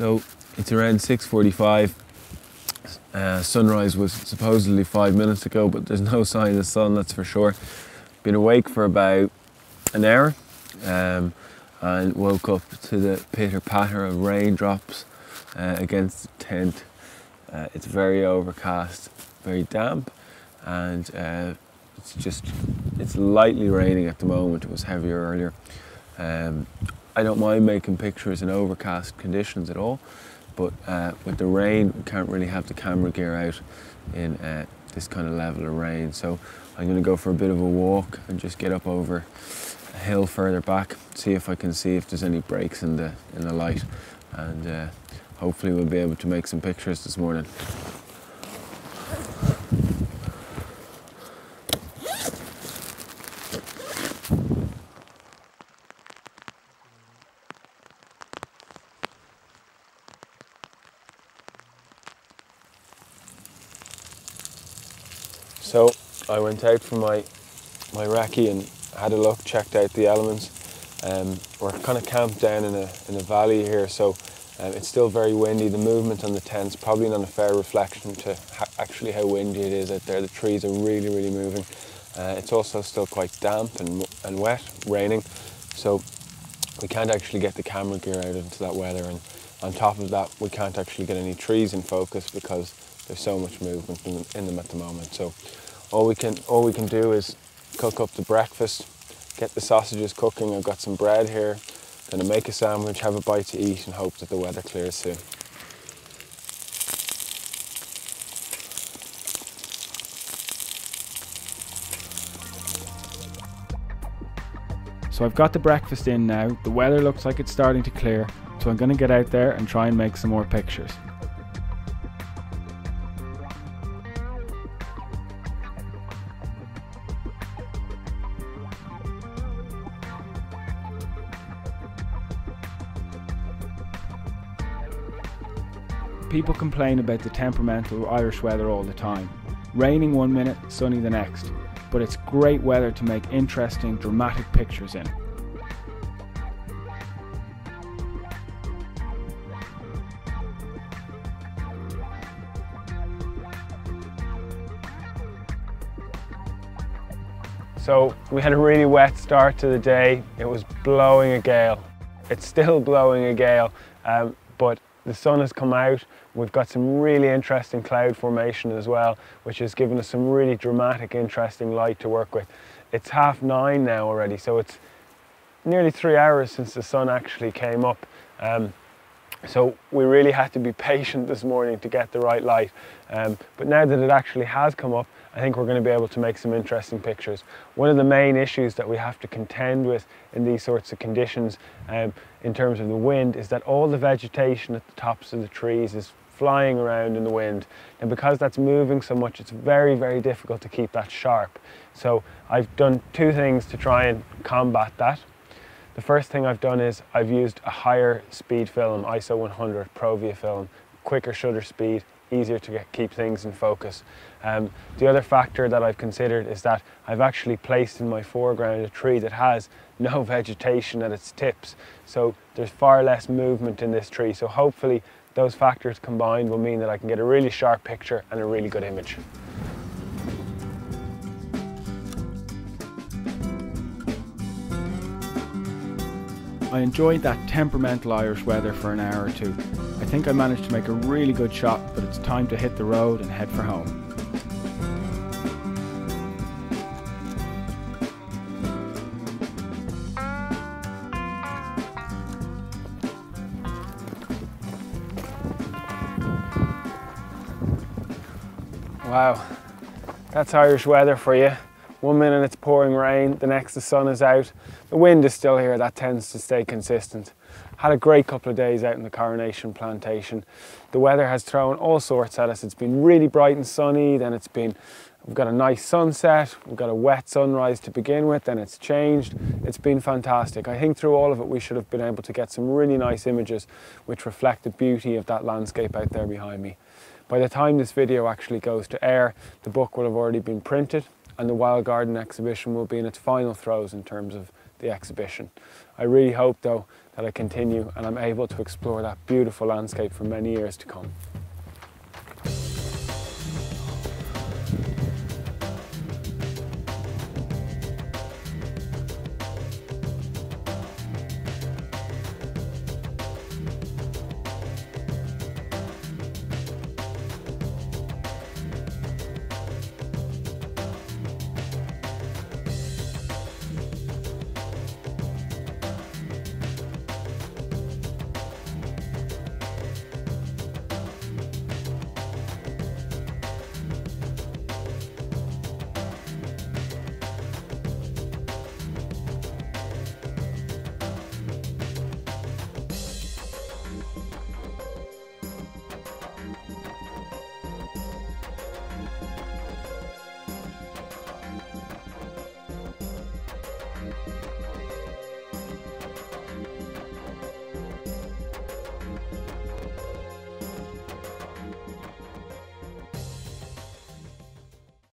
So it's around 6:45. Sunrise was supposedly 5 minutes ago, but there's no sign of the sun, that's for sure. Been awake for about an hour and woke up to the pitter-patter of raindrops against the tent. It's very overcast, very damp, and it's lightly raining at the moment. It was heavier earlier. I don't mind making pictures in overcast conditions at all, but with the rain, we can't really have the camera gear out in this kind of level of rain. So I'm going to go for a bit of a walk and just get up over a hill further back, see if I can see if there's any breaks in the light, and hopefully we'll be able to make some pictures this morning. So I went out for my recce and had a look, checked out the elements. We're kind of camped down in a valley here, so it's still very windy. The movement on the tent's probably not a fair reflection to actually how windy it is out there. The trees are really, really moving. It's also still quite damp and wet, raining, so we can't actually get the camera gear out into that weather. And on top of that, we can't actually get any trees in focus because there's so much movement in them at the moment. So all we can do is cook up the breakfast, get the sausages cooking. I've got some bread here. Gonna make a sandwich, have a bite to eat, and hope that the weather clears soon. So I've got the breakfast in now. The weather looks like it's starting to clear, so I'm gonna get out there and try and make some more pictures. People complain about the temperamental Irish weather all the time. Raining one minute, sunny the next. But it's great weather to make interesting, dramatic pictures in. So we had a really wet start to the day. It was blowing a gale. It's still blowing a gale, but the sun has come out. We've got some really interesting cloud formation as well, which has given us some really dramatic, interesting light to work with. It's 9:30 now already, so it's nearly 3 hours since the sun actually came up. So we really had to be patient this morning to get the right light. But now that it actually has come up, I think we're going to be able to make some interesting pictures. One of the main issues that we have to contend with in these sorts of conditions, in terms of the wind, is that all the vegetation at the tops of the trees is flying around in the wind. And because that's moving so much, it's very, very difficult to keep that sharp. So I've done two things to try and combat that. The first thing I've done is I've used a higher speed film, ISO 100 Provia film, quicker shutter speed, easier to keep things in focus. The other factor that I've considered is that I've actually placed in my foreground a tree that has no vegetation at its tips, so there's far less movement in this tree. So hopefully those factors combined will mean that I can get a really sharp picture and a really good image. I enjoyed that temperamental Irish weather for an hour or two. I think I managed to make a really good shot, but it's time to hit the road and head for home. Wow, that's Irish weather for you. 1 minute it's pouring rain, the next the sun is out. The wind is still here, that tends to stay consistent. Had a great couple of days out in the Coronation Plantation. The weather has thrown all sorts at us. It's been really bright and sunny, then we've got a nice sunset, we've got a wet sunrise to begin with, then it's changed. It's been fantastic. I think through all of it we should have been able to get some really nice images which reflect the beauty of that landscape out there behind me. By the time this video actually goes to air, the book will have already been printed and the Wild Garden exhibition will be in its final throes in terms of the exhibition. I really hope though that I continue and I'm able to explore that beautiful landscape for many years to come.